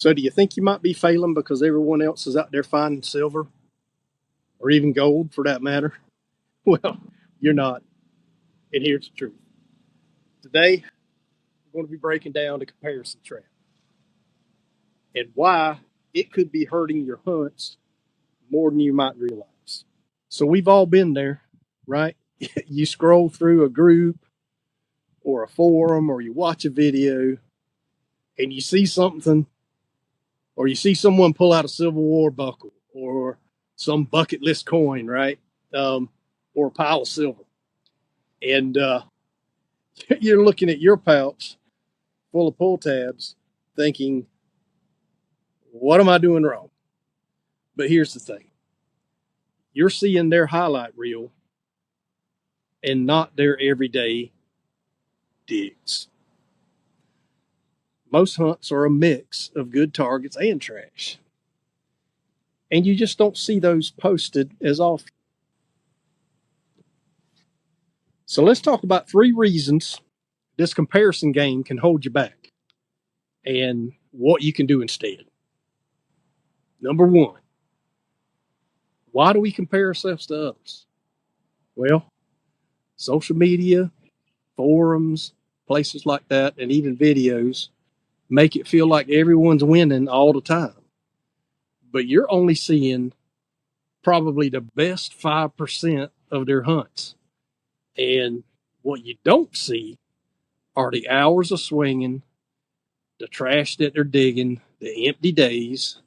So do you think you might be failing because everyone else is out there finding silver or even gold for that matter? Well, you're not. And here's the truth. Today, we're going to be breaking down the comparison trap and why it could be hurting your hunts more than you might realize. So we've all been there, right? You scroll through a group or a forum or you watch a video and you see something or you see someone pull out a Civil War buckle or some bucket list coin, right? Or a pile of silver. And you're looking at your pouch full of pull tabs thinking, what am I doing wrong? But here's the thing. You're seeing their highlight reel and not their everyday digs. Most hunts are a mix of good targets and trash. And you just don't see those posted as often. So let's talk about 3 reasons this comparison game can hold you back and what you can do instead. Number 1, why do we compare ourselves to others? Well, social media, forums, places like that, and even videos make it feel like everyone's winning all the time. But you're only seeing probably the best 5% of their hunts. And what you don't see are the hours of swinging, the trash that they're digging, the empty days.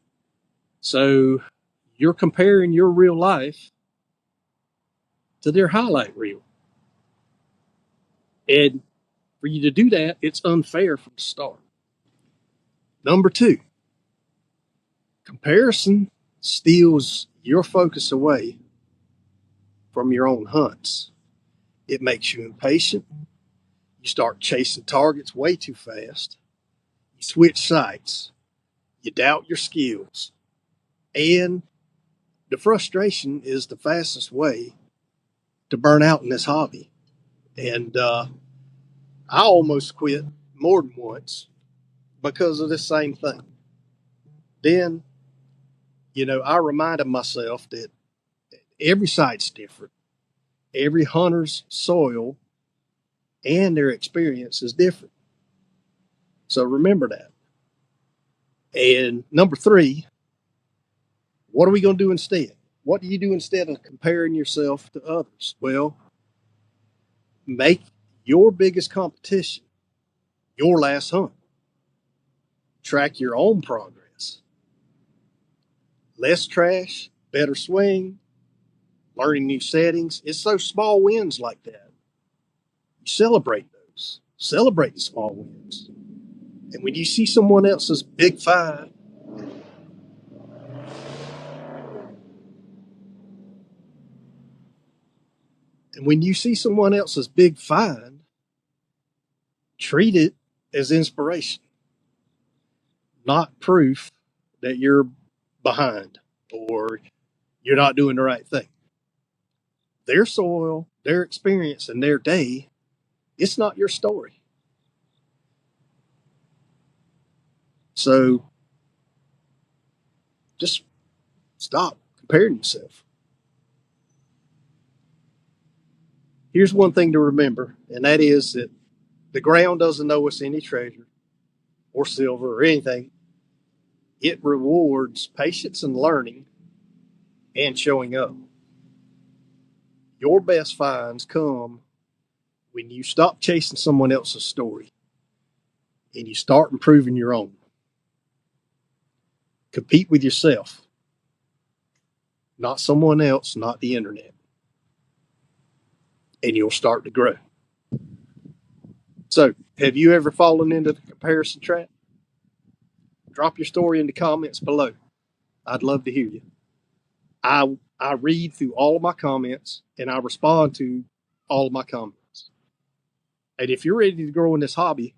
So you're comparing your real life to their highlight reel. And for you to do that, it's unfair from the start. Number 2, comparison steals your focus away from your own hunts. It makes you impatient. You start chasing targets way too fast. You switch sites. You doubt your skills. And the frustration is the fastest way to burn out in this hobby. And I almost quit more than once because of this same thing. Then, I reminded myself that every site's different. Every hunter's soil and their experience is different. So remember that. And number 3, what are we going to do instead? What do you do instead of comparing yourself to others? Well, make your biggest competition your last hunt. Track your own progress. Less trash, better swing, learning new settings. It's those small wins like that. You celebrate those. Celebrate the small wins. And when you see someone else's big find, treat it as inspiration, not proof that you're behind or you're not doing the right thing. Their soil, their experience, and their day, it's not your story. So just stop comparing yourself. Here's one thing to remember, and that is that the ground doesn't owe us any treasure or silver or anything. It rewards patience and learning and showing up. Your best finds come when you stop chasing someone else's story and you start improving your own. Compete with yourself, not someone else, not the internet, and you'll start to grow. So, have you ever fallen into the comparison trap? Drop your story in the comments below. I'd love to hear you. I read through all of my comments and I respond to all of my comments. And if you're ready to grow in this hobby,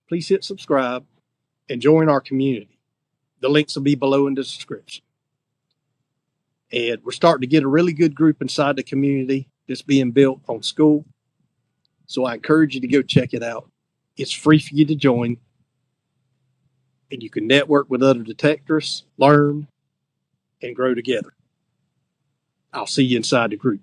please hit subscribe and join our community. The links will be below in the description. And we're starting to get a really good group inside the community that's being built on school. So I encourage you to go check it out. It's free for you to join. and you can network with other detectorists, learn, and grow together. I'll see you inside the group.